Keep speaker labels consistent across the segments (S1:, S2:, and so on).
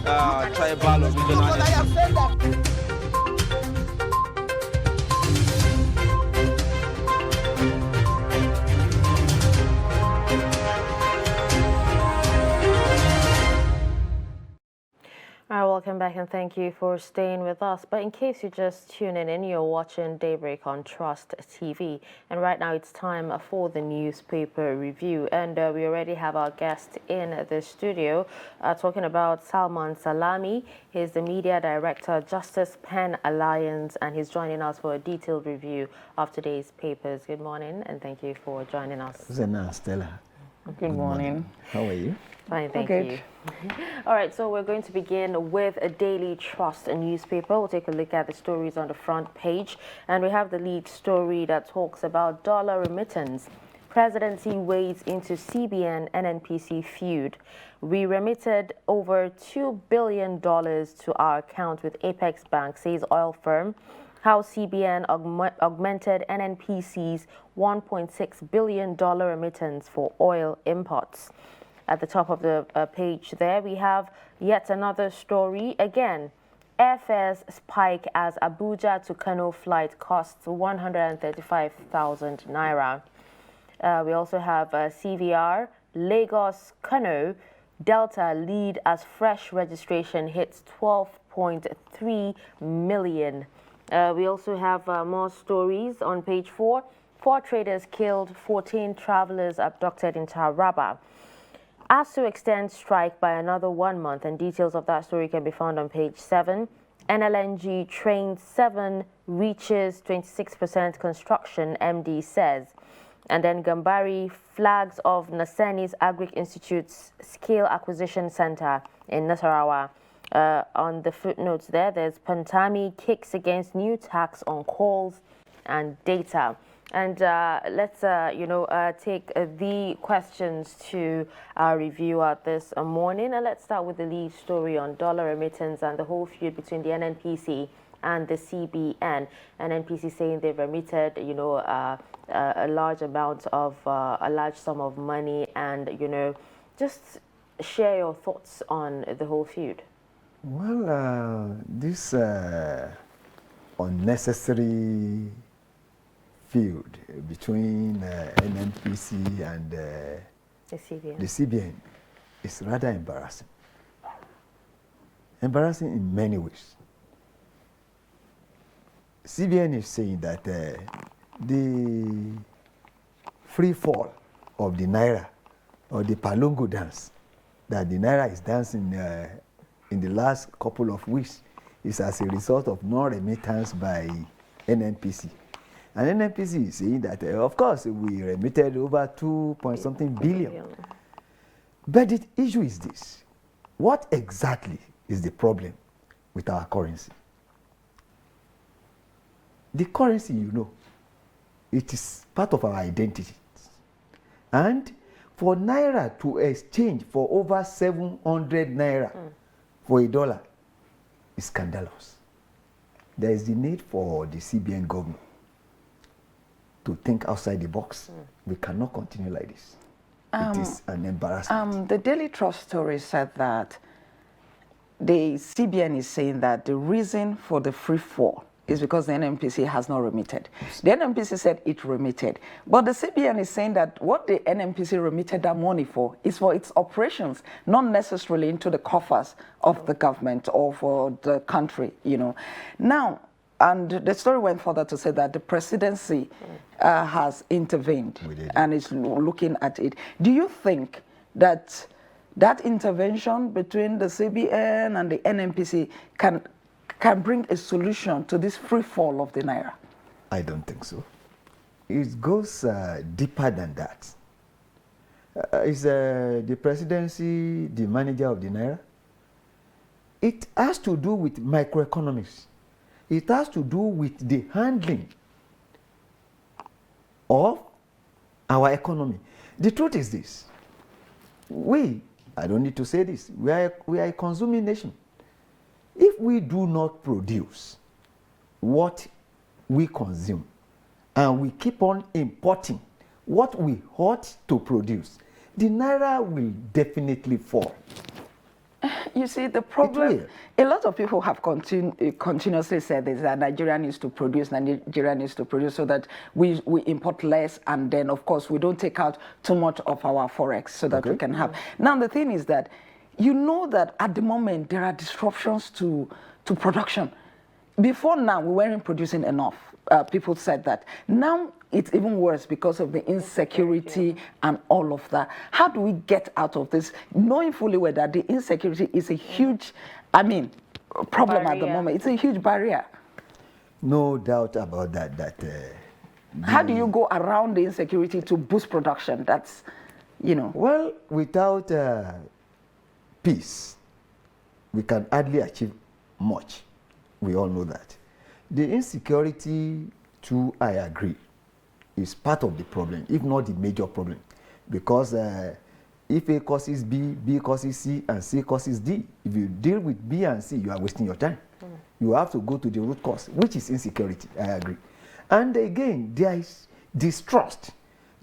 S1: tribal or regional.
S2: All right, welcome back and thank you for staying with us. But in case you're just tuning in, you're watching Daybreak on Trust TV. And right now it's time for the newspaper review. And we already have our guest in the studio talking about Salman Salami. He's the media director, Justice Pen Alliance, and he's joining us for a detailed review of today's papers. Good morning and thank you for joining us.
S3: Zena, Stella.
S4: Good morning.
S3: How are you?
S2: Fine, thank you. All right, so we're going to begin with a Daily Trust newspaper. We'll take a look at the stories on the front page. And we have the lead story that talks about dollar remittance. Presidency wades into CBN NNPC feud. We remitted over $2 billion to our account with Apex Bank, says oil firm. How CBN augmented NNPC's $1.6 billion remittance for oil imports. At the top of the page there, we have yet another story. Again, airfares spike as Abuja to Kano flight costs 135,000 naira. We also have CVR, Lagos, Kano, Delta lead as fresh registration hits 12.3 million. We also have more stories on page 4. 4 traders killed, 14 travelers abducted in Taraba. ASU extends strike by another 1 month, and details of that story can be found on page 7. NLNG train 7 reaches 26% construction, MD says. And then Gambari flags of Naseni's Agric Institute's Scale Acquisition Center in Nasarawa. On the footnotes there's Pantami kicks against new tax on calls and data. And let's, take the questions to our review this morning. And let's start with the lead story on dollar remittance and the whole feud between the NNPC and the CBN. NNPC saying they've remitted, a large amount of, a large sum of money. And, just share your thoughts on the whole feud.
S3: Well, this unnecessary feud between NNPC and the CBN is rather embarrassing. Embarrassing in many ways. CBN is saying that the free fall of the Naira or the Palongo dance that the Naira is dancing in the last couple of weeks is as a result of non-remittance by NNPC. And NNPC is saying that, of course, we remitted over 2-point-something billion. But the issue is this. What exactly is the problem with our currency? The currency, it is part of our identity. And for Naira to exchange for over 700 Naira for $1 is scandalous. There is the need for the CBN government to think outside the box. We cannot continue like this. It is an embarrassment.
S4: The Daily Trust story said that the CBN is saying that the reason for the free fall is because the NNPC has not remitted. The NNPC said it remitted. But the CBN is saying that what the NNPC remitted that money for is for its operations, not necessarily into the coffers of the government or for the country, Now, and the story went further to say that the presidency has intervened and is looking at it. Do you think that that intervention between the CBN and the NNPC can bring a solution to this free fall of the Naira?
S3: I don't think so. It goes deeper than that. Is the presidency the manager of the Naira? It has to do with microeconomics. It has to do with the handling of our economy. The truth is this. I don't need to say this, we are a consuming nation. If we do not produce what we consume and we keep on importing what we ought to produce, the Naira will definitely fall.
S4: You see, the problem, a lot of people have continuously said this, that Nigeria needs to produce so that we import less, and then, of course, we don't take out too much of our forex so that we can have. Now, the thing is that, you know that at the moment, there are disruptions to production. Before now, we weren't producing enough. People said that. Now, it's even worse because of the insecurity and all of that. How do we get out of this, knowing fully well that the insecurity is a huge, problem at the moment? It's a huge barrier.
S3: No doubt about that.
S4: How do you go around the insecurity to boost production? That's,
S3: Well, without peace, we can hardly achieve much. We all know that. The insecurity, too, I agree, is part of the problem, if not the major problem. Because if A causes B, B causes C, and C causes D, if you deal with B and C, you are wasting your time. You have to go to the root cause, which is insecurity, I agree. And again, there is distrust.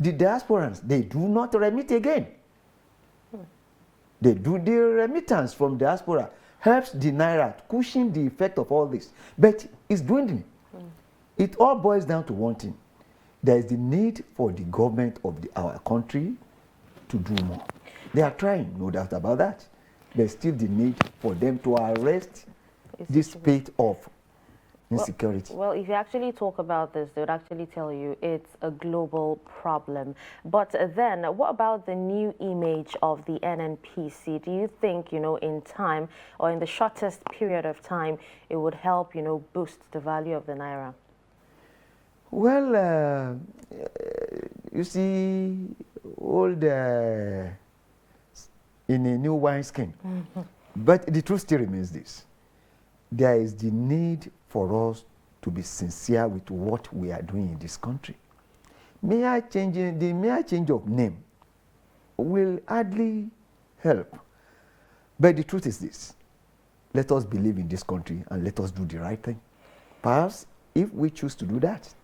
S3: The diasporans, they do not remit again. They do the remittance from diaspora helps the naira cushion the effect of all this, but it's dwindling. It all boils down to one thing: there is the need for the government of our country to do more. They are trying, no doubt about that. There's still the need for them to arrest this spate of insecurity.
S2: Well, if you actually talk about this, they would actually tell you it's a global problem. But then, what about the new image of the NNPC? Do you think, in time, or in the shortest period of time, it would help, boost the value of the naira?
S3: Well, you see, old in a new wineskin. But the truth still remains this: there is the need for us to be sincere with what we are doing in this country. The mere change of name will hardly help. But the truth is this: let us believe in this country and let us do the right thing. Perhaps if we choose to do that,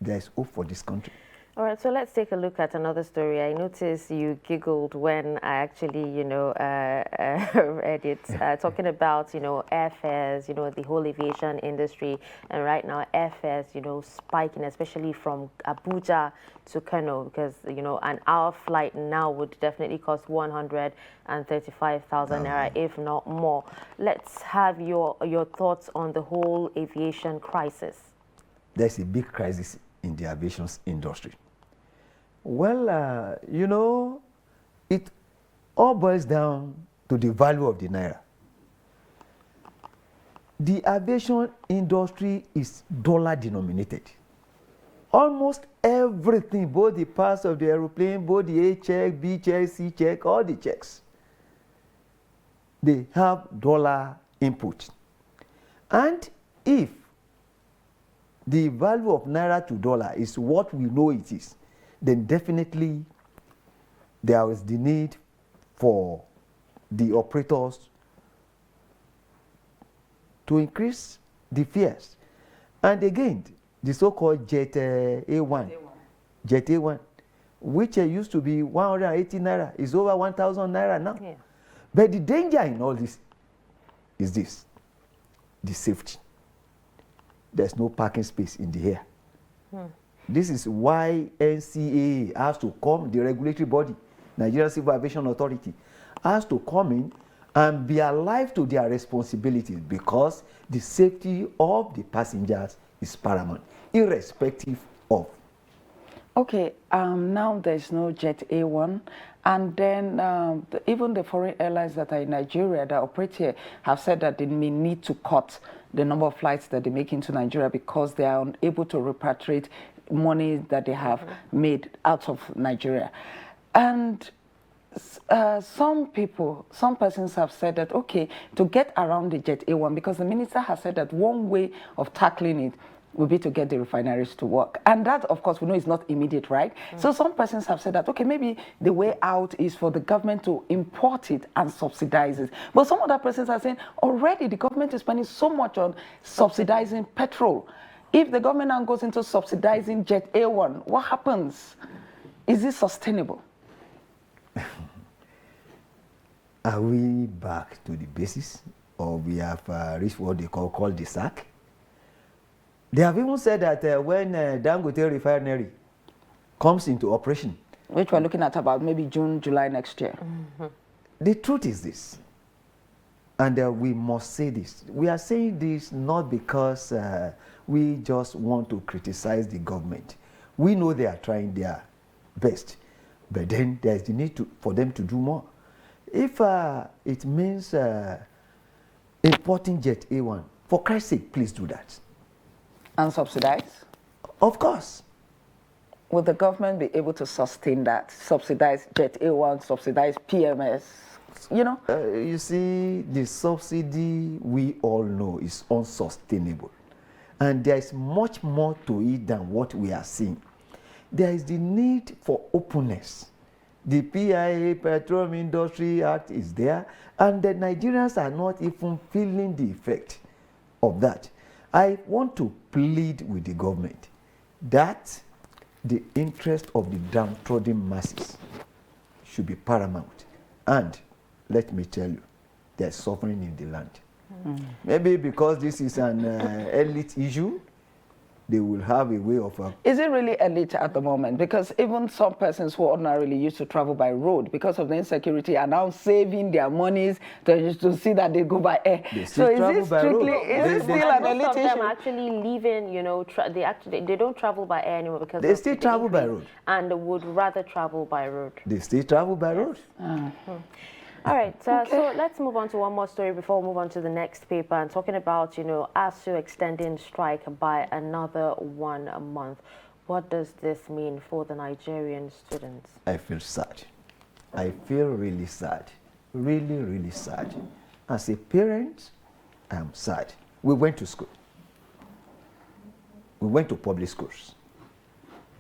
S3: there is hope for this country.
S2: All right, so let's take a look at another story. I noticed you giggled when I actually, read it, talking about, airfares, the whole aviation industry. And right now, airfares, spiking, especially from Abuja to Kano, because, an hour flight now would definitely cost 135,000 naira, if not more. Let's have your thoughts on the whole aviation crisis.
S3: There's a big crisis in the aviation industry. Well, it all boils down to the value of the naira. The aviation industry is dollar denominated. Almost everything, both the parts of the aeroplane, both the A check, B check, C check, all the checks, they have dollar input. And if the value of naira to dollar is what we know it is, then definitely there is the need for the operators to increase the fares. And again, the so-called Jet A1, which used to be 180 naira, is over 1,000 naira now. Yeah. But the danger in all this is this: the safety. There's no parking space in the air. This is why NCAA has to come, the regulatory body, Nigerian Civil Aviation Authority, has to come in and be alive to their responsibilities, because the safety of the passengers is paramount, irrespective of.
S4: Okay, now there's no Jet A1, and then even the foreign airlines that are in Nigeria that operate here have said that they may need to cut the number of flights that they make into Nigeria because they are unable to repatriate money that they have made out of Nigeria. And some persons have said that, okay, to get around the Jet A1, because the minister has said that one way of tackling it will be to get the refineries to work. And that, of course, we know is not immediate, right? So some persons have said that, okay, maybe the way out is for the government to import it and subsidize it. But some other persons are saying, already the government is spending so much on subsidizing petrol. If the government now goes into subsidizing Jet A1, what happens? Is this sustainable?
S3: Are we back to the basis, or we have reached what they call the sack? They have even said that when Dangote refinery comes into operation,
S4: which we're looking at about maybe June, July next year.
S3: the truth is this, and we must say this. We are saying this not because we just want to criticize the government. We know they are trying their best, but then there's the need for them to do more. If it means importing Jet A1, for Christ's sake, please do that.
S4: And subsidize?
S3: Of course.
S4: Will the government be able to sustain that? Subsidize Jet A1, subsidize PMS, you know?
S3: You see, the subsidy we all know is unsustainable. And there is much more to it than what we are seeing. There is the need for openness. The PIA, Petroleum Industry Act, is there, and the Nigerians are not even feeling the effect of that. I want to plead with the government that the interest of the downtrodden masses should be paramount. And let me tell you, there's suffering in the land. Maybe because this is an elite issue, they will have a way of...
S4: Is it really elite at the moment? Because even some persons who ordinarily used to travel by road because of the insecurity are now saving their monies to see that they go by air. So is it strictly, is it still an elite issue?
S2: Most of them actually leaving, you know, they don't travel by air anymore because
S3: they still travel by road.
S2: And would rather travel by road.
S3: They still travel by road.
S2: All right, so let's move on to one more story before we move on to the next paper and talking about, you know, ASU extending strike by another 1 month. What does this mean for the Nigerian students?
S3: I feel sad. I feel really sad. Really, really sad. As a parent, I am sad. We went to school. We went to public schools.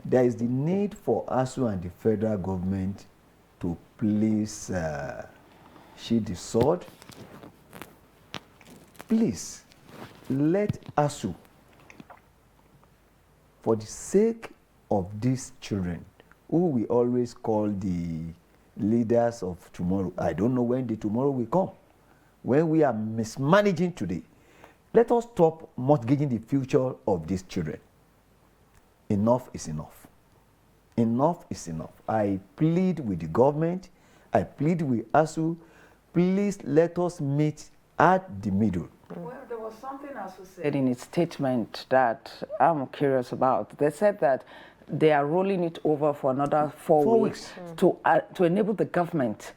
S3: There is the need for ASU and the federal government to please sheathe the sword. Please, let ASU, for the sake of these children, who we always call the leaders of tomorrow. I don't know when the tomorrow will come. When we are mismanaging today, let us stop mortgaging the future of these children. Enough is enough. Enough is enough. I plead with the government. I plead with ASU. Please let us meet at the middle.
S4: Well, there was something ASU said in its statement that I'm curious about. They said that they are rolling it over for another 4 weeks to enable the government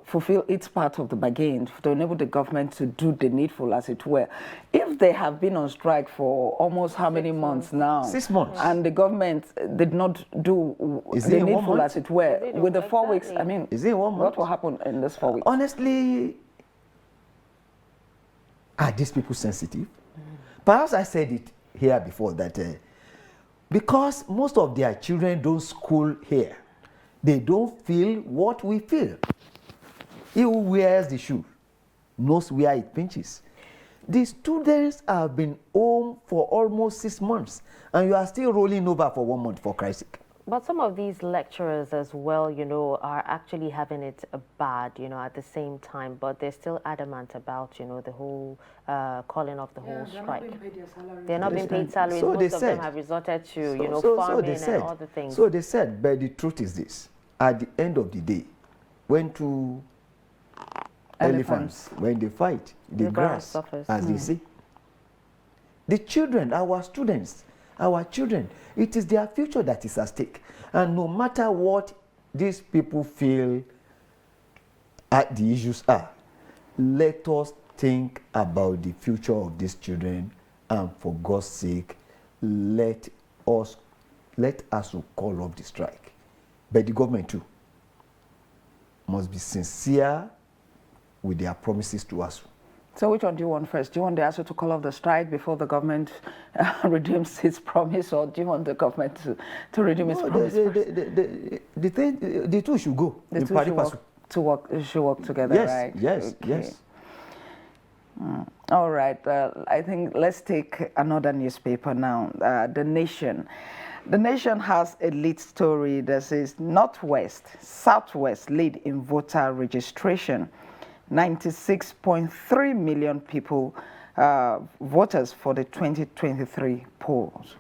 S4: fulfill its part of the bargain, to enable the government to do the needful, as it were. If they have been on strike for almost how many months now?
S3: 6 months.
S4: And the government did not do the needful, as it were. With the 4 weeks, I mean,
S3: is it 1 month?
S4: What will happen in this 4 weeks?
S3: Honestly, are these people sensitive? Perhaps I said it here before that because most of their children don't school here, they don't feel what we feel. He who wears the shoe knows where it pinches. The students have been home for almost 6 months, and you are still rolling over for 1 month, for Christ's sake.
S2: But some of these lecturers as well, you know, are actually having it bad, you know, at the same time, but they're still adamant about, you know, the whole calling off the whole strike. They're not being paid salaries.
S3: So
S2: most of them have resorted to, you know, farming and other things.
S3: So they said, but the truth is this. At the end of the day, when two elephants, when they fight, the grass suffers, as they say. The children, our students, our children, it is their future that is at stake. And no matter what these people feel the issues are, let us think about the future of these children, and for God's sake, let us call off the strike. But the government too must be sincere with their promises to us.
S4: So which one do you want first? Do you want the ASU to call off the strike before the government redeems its promise, or do you want the government to redeem its promise first?
S3: The two should go.
S4: The two should work together,
S3: yes,
S4: right?
S3: Yes, okay. Yes.
S4: All right. I think let's take another newspaper now, The Nation. The Nation has a lead story that says Northwest, Southwest lead in voter registration. 96.3 million people, voters for the 2023 polls.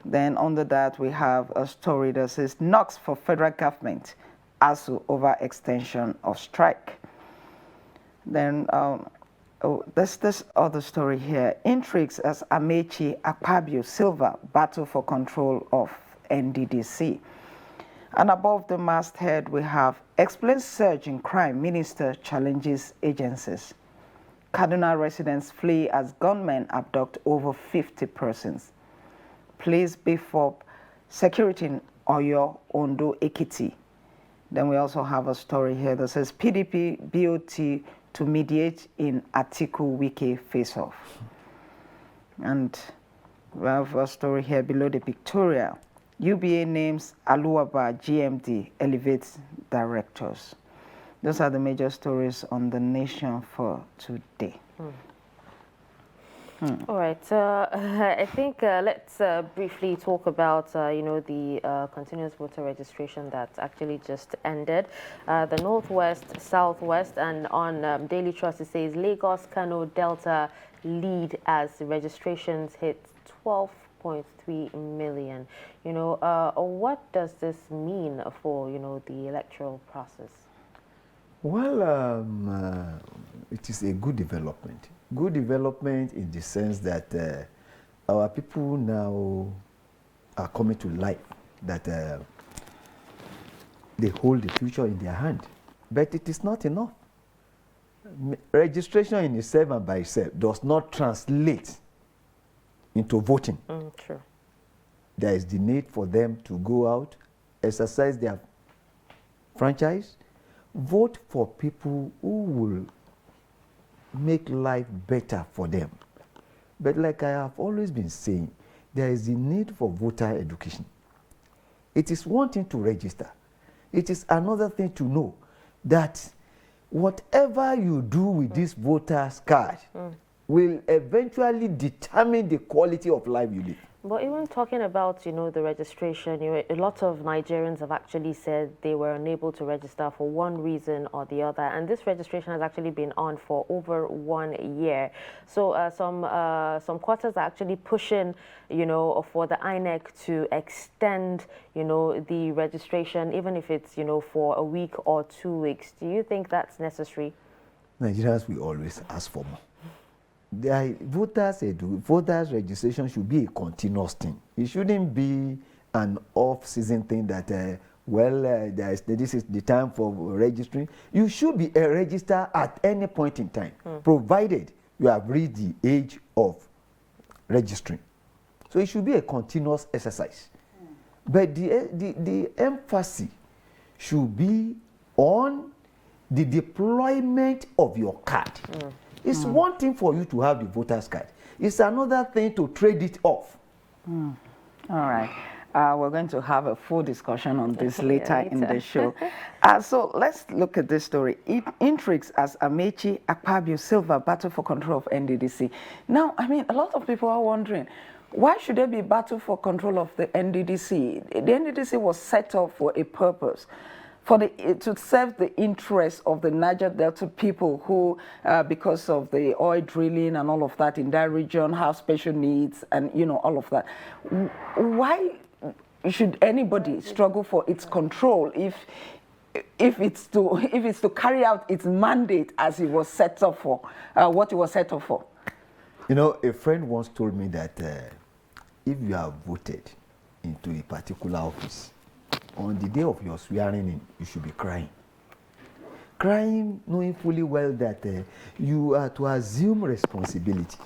S4: Then under that, we have a story that says knocks for federal government, ASU over extension of strike. Then there's this other story here. Intrigues as Amechi Akpabio Silva battle for control of NDDC. And above the masthead, we have explains surge in crime, minister challenges agencies. Kaduna residents flee as gunmen abduct over 50 persons. Police beef up security in Oyo, Ondo, Ekiti. Then we also have a story here that says PDP BOT to mediate in Atiku Wike face-off. And we have a story here below the pictorial. UBA names Aluaba GMD elevates directors. Those are the major stories on the Nation for today.
S2: All right, I think let's briefly talk about, the continuous voter registration that actually just ended. The Northwest, Southwest, and on Daily Trust it says Lagos, Kano, Delta lead as registrations hit 12.3 million. What does this mean for, the electoral process?
S3: Well, it is a good development. Good development in the sense that our people now are coming to light, that they hold the future in their hand. But it is not enough. Registration in itself and by itself does not translate into voting.
S2: True.
S3: There is the need for them to go out, exercise their franchise, vote for people who will make life better for them. But like I have always been saying, there is the need for voter education. It is one thing to register. It is another thing to know that whatever you do with this voter's card will eventually determine the quality of life you live.
S2: But even talking about, the registration, a lot of Nigerians have actually said they were unable to register for one reason or the other. And this registration has actually been on for over 1 year. So some quarters are actually pushing, for the INEC to extend, the registration, even if it's, for a week or 2 weeks. Do you think that's necessary?
S3: Nigerians will always ask for more. Voters registration should be a continuous thing. It shouldn't be an off-season thing that, this is the time for registering. You should be a register at any point in time, provided you have reached the age of registering. So it should be a continuous exercise. But the emphasis should be on the deployment of your card. It's one thing for you to have the voter's card. It's another thing to trade it off.
S4: All right. We're going to have a full discussion on this later in the show. So let's look at this story. It intrigues as Amechi Akpabio Silva battle for control of NDDC. Now, a lot of people are wondering, why should there be battle for control of the NDDC? The NDDC was set up for a purpose. To serve the interests of the Niger Delta people who, because of the oil drilling and all of that in that region, have special needs and, all of that. Why should anybody struggle for its control if it's to carry out its mandate as it was set up for, what it was set up for?
S3: A friend once told me that if you are voted into a particular office, on the day of your swearing in, you should be crying. Crying, knowing fully well that you are to assume responsibility.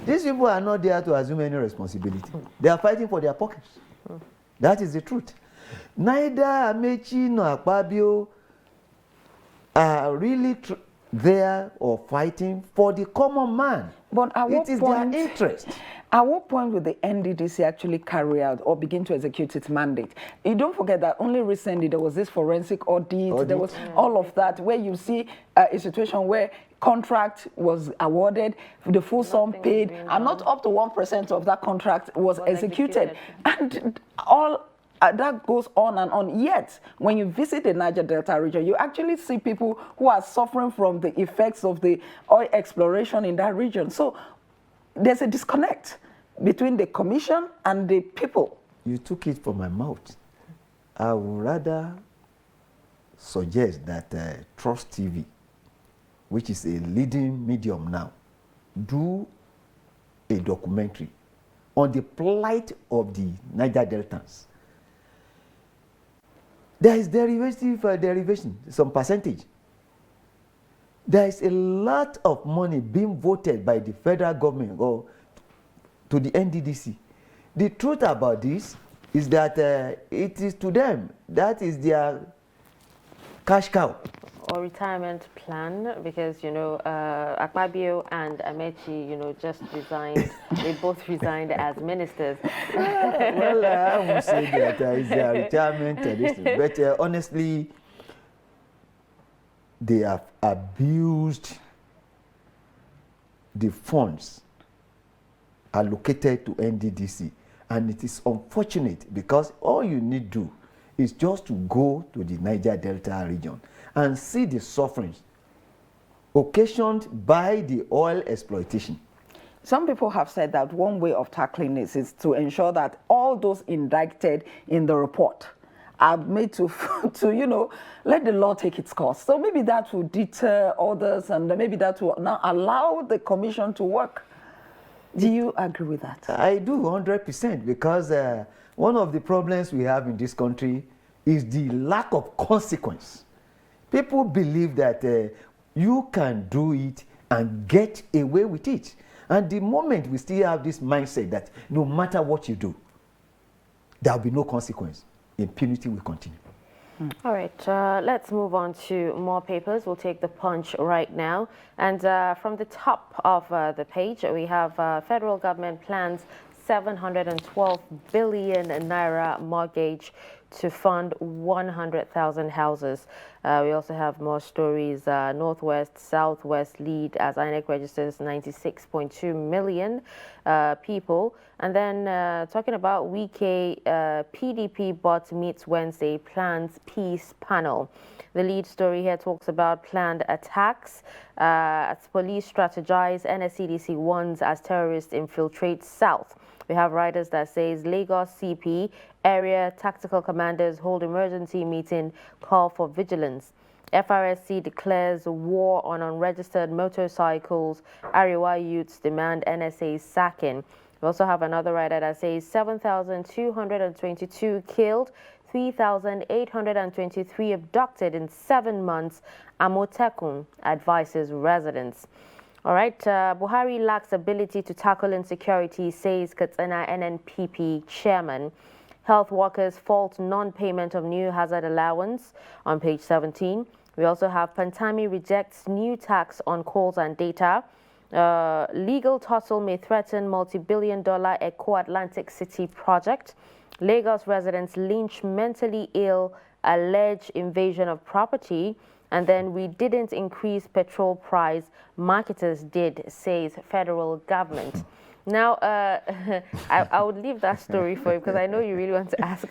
S3: These people are not there to assume any responsibility. They are fighting for their pockets. That is the truth. Neither Amechi nor Akpabio are really there or fighting for the common man.
S4: But
S3: it is their interest.
S4: At what point will the NDDC actually carry out or begin to execute its mandate? You don't forget that only recently there was this forensic audit. There was all of that, where you see a situation where contract was awarded, the full sum paid, and not up to 1% of that contract was executed. And all that goes on and on. Yet, when you visit the Niger Delta region, you actually see people who are suffering from the effects of the oil exploration in that region. So there's a disconnect between the commission and the people.
S3: You took it from my mouth. I would rather suggest that Trust TV, which is a leading medium now, do a documentary on the plight of the Niger Deltans. There is derivation, some percentage. There is a lot of money being voted by the federal government or to the NDDC. The truth about this is that it is to them, that is their cash cow.
S2: Or retirement plan, because, you know, Akpabio and Amechi, you know, just resigned. They both resigned as ministers.
S3: Well, I won't say that it's their retirement, but honestly, they have abused the funds allocated to NDDC. And it is unfortunate because all you need to do is just to go to the Niger Delta region and see the sufferings occasioned by the oil exploitation.
S4: Some people have said that one way of tackling this is to ensure that all those indicted in the report are made to you know, let the law take its course. So maybe that will deter others, and maybe that will now allow the commission to work. Do you agree with that?
S3: I do 100%, because one of the problems we have in this country is the lack of consequence. People believe that you can do it and get away with it. And the moment we still have this mindset that no matter what you do, there will be no consequence, impunity will continue.
S2: All right, let's move on to more papers. We'll take the Punch right now. And from the top of the page, we have federal government plans 712 billion naira mortgage to fund 100,000 houses. We also have more stories. Northwest, Southwest lead as INEC registers 96.2 million people. And then talking about Wike, PDP bot meets Wednesday, plans peace panel. The lead story here talks about planned attacks as police strategize, NSCDC warns as terrorists infiltrate South. We have writers that says Lagos CP area tactical commanders hold emergency meeting, call for vigilance. FRSC declares war on unregistered motorcycles. Ariwa youths demand NSA sacking. We also have another writer that says 7,222 killed, 3,823 abducted in 7 months. Amotekun advises residents. All right, Buhari lacks ability to tackle insecurity, says Katsina NNPP chairman. Health workers fault non-payment of new hazard allowance on page 17. We also have Pantami rejects new tax on calls and data. Legal tussle may threaten multi-billion-dollar Eco-Atlantic City project. Lagos residents lynch mentally ill, alleged invasion of property. And then we didn't increase petrol price, marketers did, says federal government. Now, I would leave that story for you because I know you really want to ask.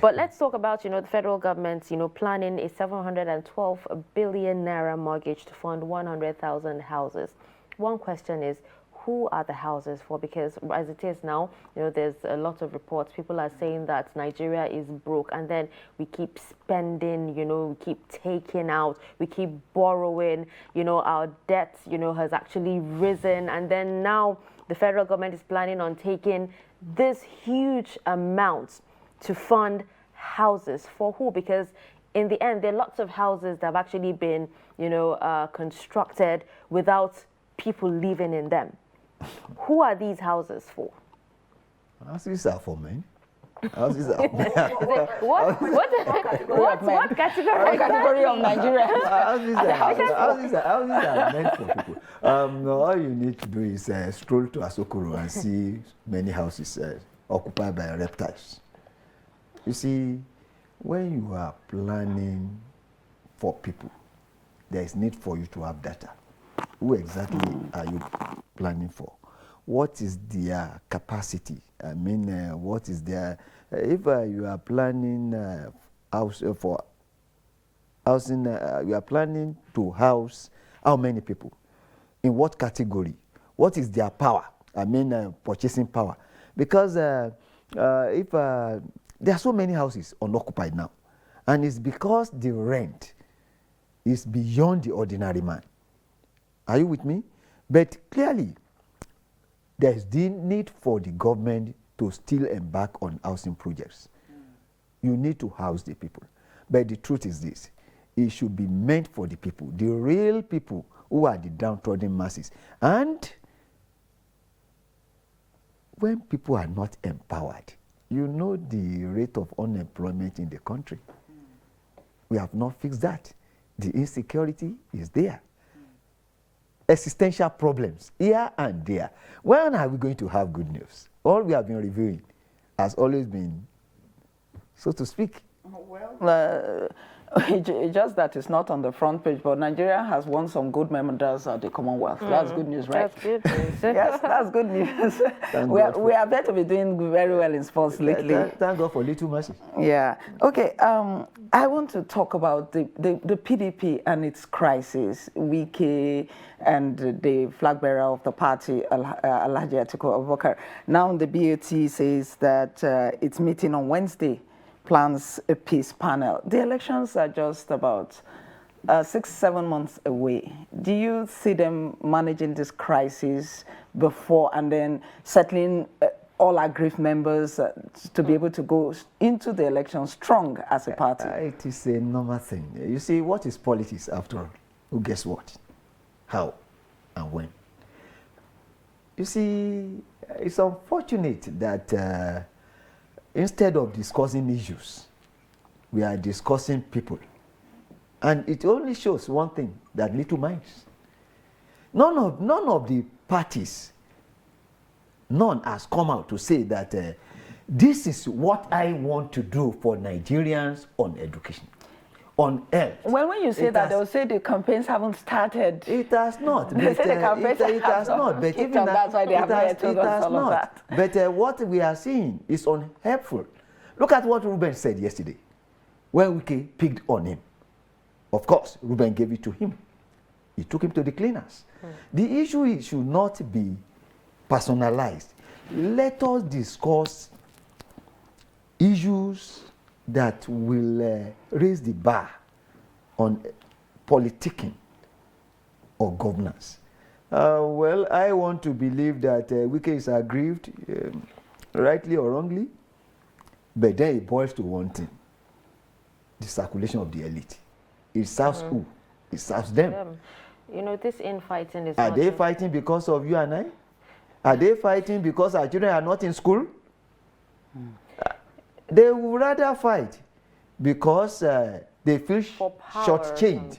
S2: But let's talk about, you know, the federal government, you know, planning a 712 billion naira mortgage to fund 100,000 houses. One question is, who are the houses for? Because as it is now, you know, there's a lot of reports. People are saying that Nigeria is broke, and then we keep spending, you know, we keep taking out, we keep borrowing, you know, our debt, you know, has actually risen. And then now the federal government is planning on taking this huge amount to fund houses. For who? Because in the end, there are lots of houses that have actually been, you know, constructed without people living in them. Who are these houses for?
S3: Houses are for men. Houses are for men.
S2: What category
S4: of Nigeria?
S3: Houses are meant for people. All you need to do is stroll to Asokoro and see many houses occupied by reptiles. You see, when you are planning for people, there is need for you to have data. Who exactly are you planning for? What is their capacity? I mean, what is their, if you are planning for housing, you are planning to house how many people? In what category? What is their power? I mean, purchasing power. Because if there are so many houses unoccupied now, and it's because the rent is beyond the ordinary man. Are you with me? But clearly, there's the need for the government to still embark on housing projects. You need to house the people. But the truth is this, it should be meant for the people, the real people who are the downtrodden masses. And when people are not empowered, you know the rate of unemployment in the country. We have not fixed that. The insecurity is there. Existential problems here and there. When are we going to have good news? All we have been reviewing has always been, so to speak.
S4: Well, just that it's not on the front page, but Nigeria has won some gold medals at the Commonwealth. That's good news, right?
S2: That's good news.
S4: Yes, that's good news. We are better to be doing very well in sports lately.
S3: Thank God for little mercy.
S4: Yeah. Okay. I want to talk about the PDP and its crisis. Wike and the flag bearer of the party, Alhaji Atiku Abubakar. Now the BOT says that its meeting on Wednesday plans a peace panel. The elections are just about 6-7 months away. Do you see them managing this crisis before and then settling all aggrieved members to be able to go into the election strong as a party?
S3: It is a normal thing. You see, what is politics after all? Who guess what? How and when? You see, it's unfortunate that instead of discussing issues, we are discussing people. And it only shows one thing, that little minds. None of the parties, none has come out to say that this is what I want to do for Nigerians on education, on health.
S4: Well, when you say that, they'll say the campaigns haven't started.
S3: It has not.
S4: They say the campaigns
S3: it has not. But even
S4: that's why they haven't told us all of that.
S3: But what we are seeing is unhelpful. Look at what Ruben said yesterday, when Wike picked on him. Of course, Ruben gave it to him. He took him to the cleaners. The issue should not be personalized. Let us discuss issues that will raise the bar on politicking or governance. Well, I want to believe that Wike is aggrieved, rightly or wrongly, but then it boils to one thing, the circulation of the elite. It serves who? It serves them.
S2: You know, this infighting is
S3: Are they fighting because of you and I? Are they fighting because our children are not in school? They would rather fight because they feel shortchanged.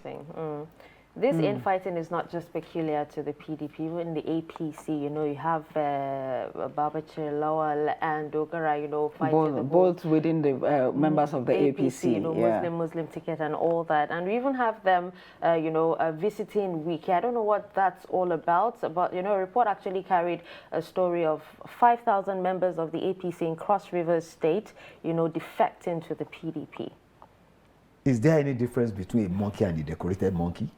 S2: This infighting is not just peculiar to the PDP. Even the APC, you know, you have Babachir, Lawal, and Dogara, you know, fighting
S4: both within the members of the APC,
S2: you know,
S4: yeah.
S2: Muslim ticket and all that. And we even have them, you know, visiting Wike. I don't know what that's all about, but, you know, a report actually carried a story of 5,000 members of the APC in Cross River State, you know, defecting to the PDP.
S3: Is there any difference between a monkey and a decorated monkey?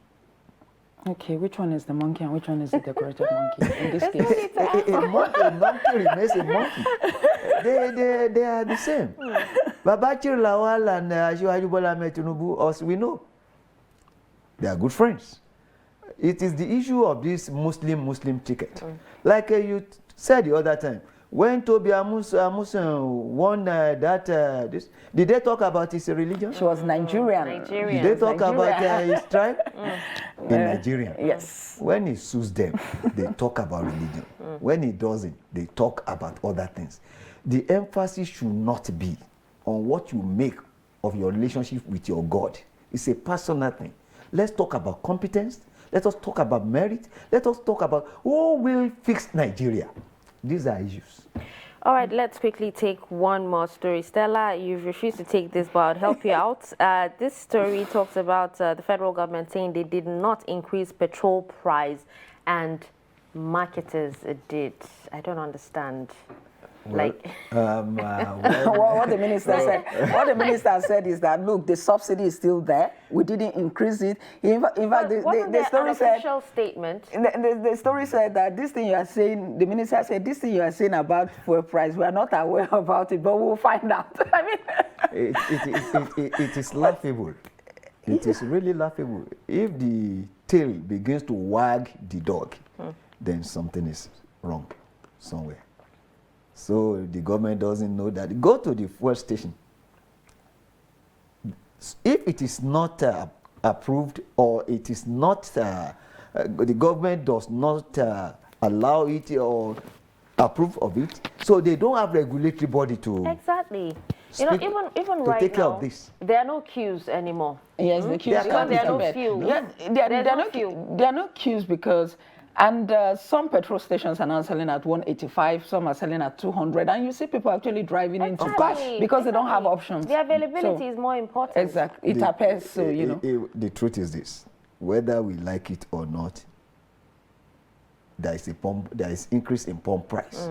S4: Okay, which one is the monkey and which one is the decorated monkey in this case?
S3: A monkey remains a monkey. They are the same. Babachir Lawal and Asiwaju Bola Ahmed Tinubu, as we know, they are good friends. It is the issue of this Muslim ticket. Like you said the other time, when Tobi Amusan won this, did they talk about his religion?
S4: She was Nigerian.
S3: Did they talk about his tribe? In Nigeria.
S4: Yes.
S3: When he sues them, they talk about religion. When he doesn't, they talk about other things. The emphasis should not be on what you make of your relationship with your God. It's a personal thing. Let's talk about competence. Let us talk about merit. Let us talk about who will fix Nigeria. These are issues.
S2: All right, let's quickly take one more story. Stella, you've refused to take this, but I'll help you out. This story talks about the federal government saying they did not increase petrol price and marketers did. I don't understand.
S3: Well,
S4: what the minister said. What the minister said is that look, the subsidy is still there. We didn't increase it. In fact, the story said.
S2: Official statement.
S4: The story said that this thing you are saying. The minister said this thing you are saying about fuel price. We are not aware about it, but we'll find out. I mean,
S3: it is laughable. It is really laughable. If the tail begins to wag the dog, then something is wrong somewhere. So the government doesn't know that. Go to the fuel station. If it is not approved or it is not, the government does not allow it or approve of it, so they don't have regulatory body to
S2: Exactly. You know, even right
S3: take care
S2: now,
S3: of this.
S2: there are no queues anymore.
S4: yes, the queues.
S2: Because there are no fuel.
S4: Yeah,
S2: There's no fuel.
S4: there are no queues because. And some petrol stations are now selling at 185, some are selling at 200, and you see people actually driving into cars because they don't have options.
S2: The availability is more important.
S4: Exactly. It appears so, you know.
S3: The truth is this: whether we like it or not, there is increase in pump price,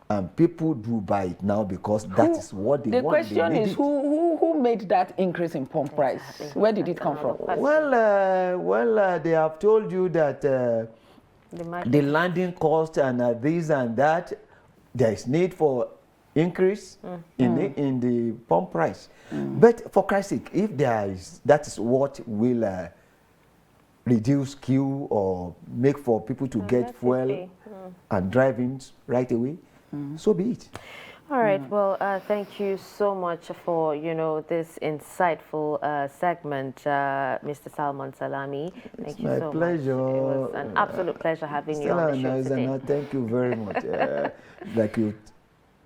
S3: and people do buy it now because that is what they want.
S4: The question is who made that increase in pump price? Where did it come from?
S3: Well, they have told you that. The landing cost and this and that, there is need for increase in the pump price. But for Christ's sake, if that is what will reduce queue or make for people to get fuel and drive in right away, so be it.
S2: All right. Well, thank you so much for, this insightful segment, Mr. Salman Salami. Thank you so much.
S3: My pleasure.
S2: It was an absolute pleasure having you on the show today.
S3: Thank you very much. Like you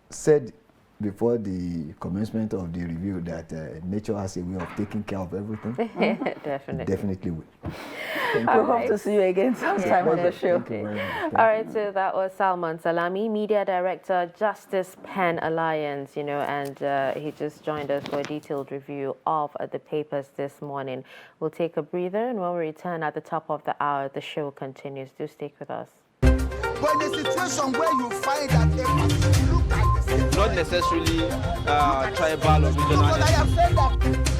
S3: said before the commencement of the review that nature has a way of taking care of everything. Definitely will.
S4: We hope to see you again sometime on the show.
S3: Thank you very much.
S2: All right, so that was Salman Salami, Media Director, Justice Pen Alliance, and he just joined us for a detailed review of the papers this morning. We'll take a breather, and when we return at the top of the hour, the show continues. Do stick with us.
S1: But in a situation where you find that a look like
S5: not necessarily tribal or regional.
S1: I have said that